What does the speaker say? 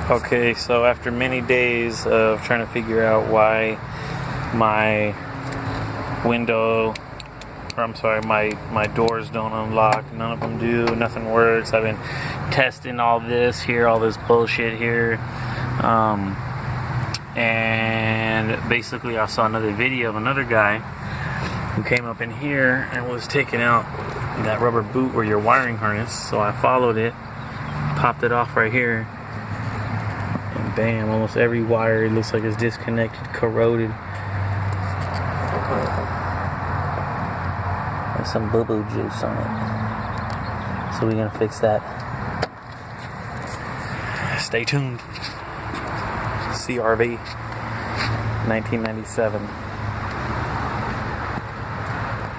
Okay, so after many days of trying to figure out why my my doors don't unlock, none of them do, nothing works. I've been testing all this bullshit here, and basically I saw another video of another guy who came up in here and was taking out that rubber boot or your wiring harness. So I followed it, popped it off right here, and bam, almost every wire, it looks like it's disconnected, corroded. There's some boo-boo juice on it. So we're gonna fix that. Stay tuned. CRV 1997.